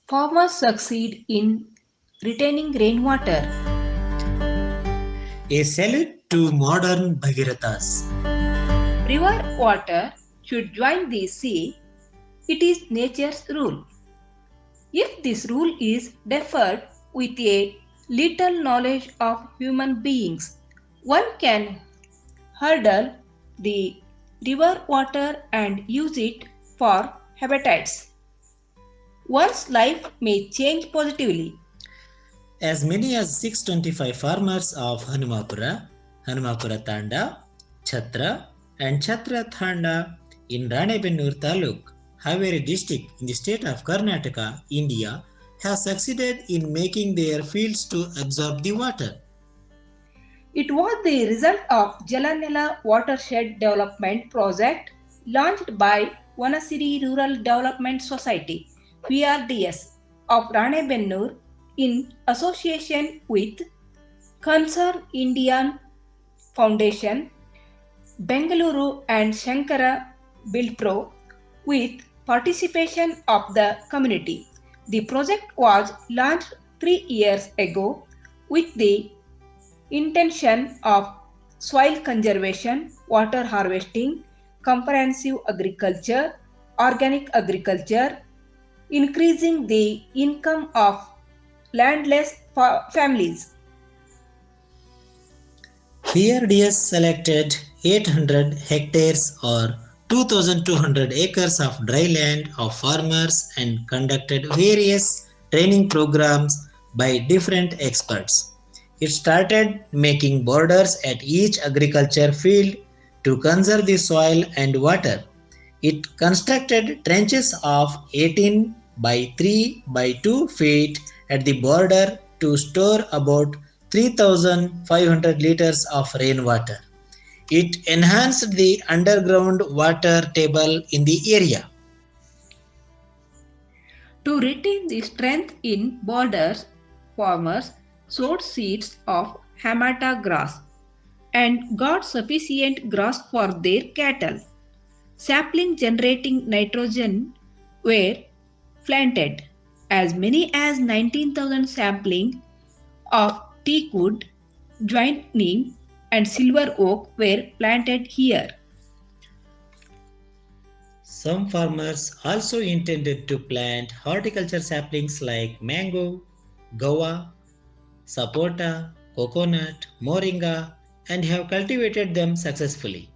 Farmers succeed in retaining rainwater. A salute to modern Bhagirathas. River water should join the sea. It is nature's rule. If this rule is deferred with a little knowledge of human beings, one can hurdle the river water and use it for habitats. One's life may change positively. As many as 625 farmers of Hanumapura Tanda, Chhatra, and Chhatra Thanda in Ranebennur Taluk, Haveri district in the state of Karnataka, India, have succeeded in making their fields to absorb the water. It was the result of Jalanela Watershed Development Project launched by Vanasiri Rural Development Society (VRDS) of Ranebennur in association with Concern Indian Foundation, Bengaluru and Shankara Buildpro with participation of the community. The project was launched 3 years ago with the intention of soil conservation, water harvesting, comprehensive agriculture, organic agriculture, increasing the income of landless families. PRDS selected 800 hectares or 2,200 acres of dry land of farmers and conducted various training programs by different experts. It started making borders at each agriculture field to conserve the soil and water. It constructed trenches of 18 by 3 by 2 feet at the border to store about 3,500 liters of rainwater. It enhanced the underground water table in the area. To retain the strength in borders, farmers sowed seeds of hamata grass and got sufficient grass for their cattle. Sapling generating nitrogen were planted. As many as 19,000 saplings of teakwood, giant neem, and silver oak were planted here. Some farmers also intended to plant horticulture saplings like mango, guava, sapota, coconut, moringa, and have cultivated them successfully.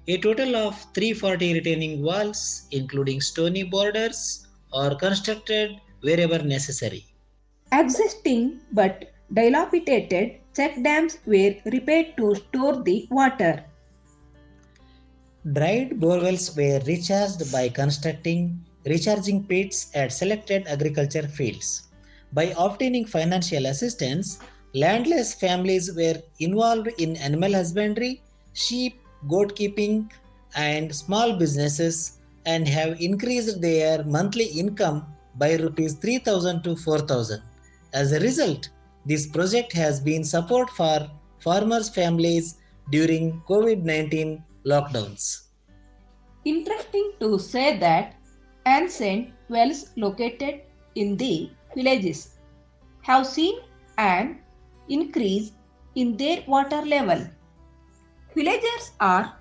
A total of 340 retaining walls, including stony borders, are constructed wherever necessary. Existing but dilapidated check dams were repaired to store the water. Dried borewells were recharged by constructing recharging pits at selected agriculture fields. By obtaining financial assistance, landless families were involved in animal husbandry, sheep, goat keeping, and small businesses and have increased their monthly income by rupees 3,000 to 4,000. As a result, this project has been support for farmers' families during COVID-19 lockdowns. Interesting to say that ancient wells located in the villages have seen an increase in their water level. Villagers are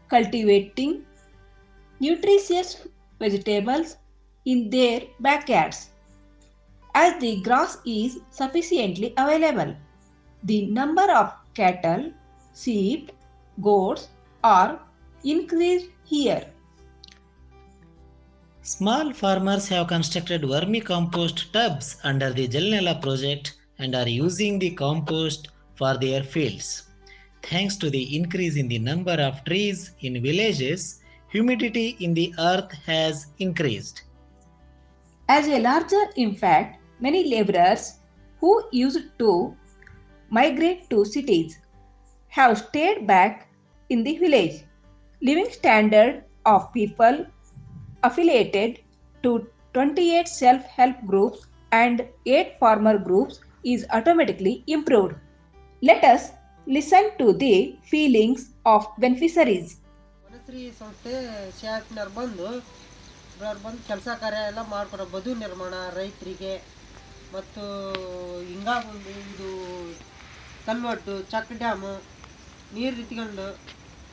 cultivating nutritious vegetables in their backyards as the grass is sufficiently available. The number of cattle, sheep, goats are increased here. Small farmers have constructed vermicompost tubs under the Jalnela project and are using the compost for their fields. Thanks to the increase in the number of trees in villages, humidity in the earth has increased. As a larger impact, many laborers who used to migrate to cities have stayed back in the village. Living standard of people affiliated to 28 self-help groups and 8 farmer groups is automatically improved. Let us listen to the feelings of beneficiaries. Vanashree ಸಂಸ್ಥೆ ಶಾಟ್ನರ್ ಬಂದು ಅವ್ರು ಬಂದು ಕೆಲಸ ಕಾರ್ಯ ಎಲ್ಲ ಮಾಡ್ಕೊಡೋ ಬದು ನಿರ್ಮಾಣ ರೈತರಿಗೆ ಮತ್ತು ಹಿಂಗಾಗಿ ಇದು ಕಲ್ವಟ್ಟು ಚೆಕ್ ಡ್ಯಾಮು ನೀರು ಇಟ್ಕೊಂಡು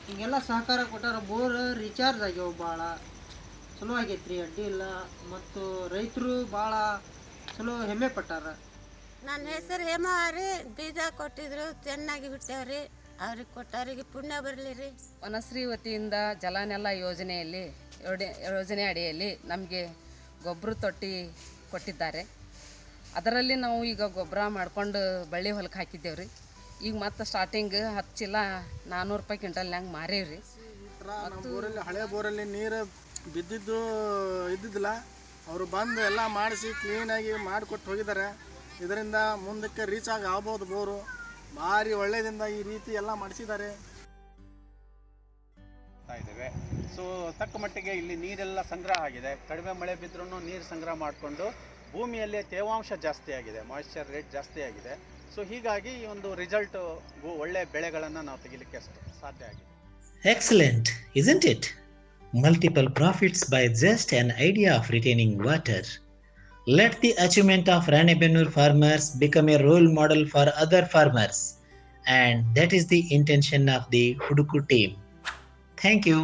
ಹಿಂಗೆಲ್ಲ ಸಹಕಾರ ಕೊಟ್ಟಾರ. ಬೋರ್ ರಿಚಾರ್ಜ್ ಆಗ್ಯಾವ, ಭಾಳ ಚಲೋ ಆಗೈತೆ ರೀ, ಅಡ್ಡಿ ಇಲ್ಲ. ಮತ್ತು ರೈತರು ಭಾಳ ಚಲೋ ಹೆಮ್ಮೆ ಪಟ್ಟಾರ. ನನ್ನ ಹೆಸರು ಹೇಮಾ ರೀ. ಬೀಜ ಕೊಟ್ಟಿದ್ರು, ಚೆನ್ನಾಗಿ ಹುಟ್ಟ್ಯಾವ್ರಿ. ಅವ್ರಿಗೆ ಕೊಟ್ಟವರಿಗೆ ಪುಣ್ಯ ಬರಲಿ ರೀ. ವನಶ್ರೀ ವತಿಯಿಂದ ಜಲನೆಲ ಯೋಜನೆ ಅಡಿಯಲ್ಲಿ ನಮಗೆ ಗೊಬ್ಬರ ತೊಟ್ಟಿ ಕೊಟ್ಟಿದ್ದಾರೆ. ಅದರಲ್ಲಿ ನಾವು ಈಗ ಗೊಬ್ಬರ ಮಾಡ್ಕೊಂಡು ಬಳ್ಳಿ ಹೊಲಕ್ಕೆ ಹಾಕಿದ್ದೇವೆ ರೀ. ಈಗ ಮತ್ತೆ ಸ್ಟಾರ್ಟಿಂಗ್ 10 ಚೀಲ 400 ರೂಪಾಯಿ ಕ್ವಿಂಟಲ್ನಾಗ ಮಾರೇವ್ರಿ. ನಮ್ಮ ಬೋರಲ್ಲಿ ಹಳೆ ಬೋರಲ್ಲಿ ನೀರು ಬಿದ್ದಿದ್ದು ಇದ್ದಿದ್ದಿಲ್ಲ, ಅವರು ಬಂದು ಎಲ್ಲ ಮಾಡಿಸಿ ಕ್ಲೀನಾಗಿ ಮಾಡಿಕೊಟ್ಟು ಹೋಗಿದ್ದಾರೆ. ಇದರಿಂದ ಮುಂದಕ್ಕೆ ರೀಚ್ ಆಗ್ಬೋದು ಬೋರು. ಭಾರಿ ಒಳ್ಳೆಯದಿಂದ ಈ ರೀತಿ ಎಲ್ಲ ಮಾಡಿಸಿದ್ದಾರೆ. ಇದ್ದೇವೆ. ಸೊ ತಕ್ಕ ಮಟ್ಟಿಗೆ ಇಲ್ಲಿ ನೀರೆಲ್ಲ ಸಂಗ್ರಹ ಆಗಿದೆ. ಕಡಿಮೆ ಮಳೆ ಬಿದ್ರೂ ನೀರು ಸಂಗ್ರಹ ಮಾಡಿಕೊಂಡು ಭೂಮಿಯಲ್ಲಿ ತೇವಾಂಶ ಜಾಸ್ತಿ ಆಗಿದೆ, ಮಾಯಿಶ್ಚರ್ ರೇಟ್ ಜಾಸ್ತಿ ಆಗಿದೆ. ಸೊ ಹೀಗಾಗಿ ಈ ಒಂದು ರಿಸಲ್ಟ್ ಒಳ್ಳೆ ಬೆಳೆಗಳನ್ನು ನಾವು ತೆಗಿಲಿಕ್ಕೆ ಸಾಧ್ಯ ಆಗಿದೆ. Excellent, isn't it? Multiple profits by just an idea of retaining water. Let the achievement of Ranebennur farmers become a role model for other farmers, and that is the intention of the Huduku team. Thank you.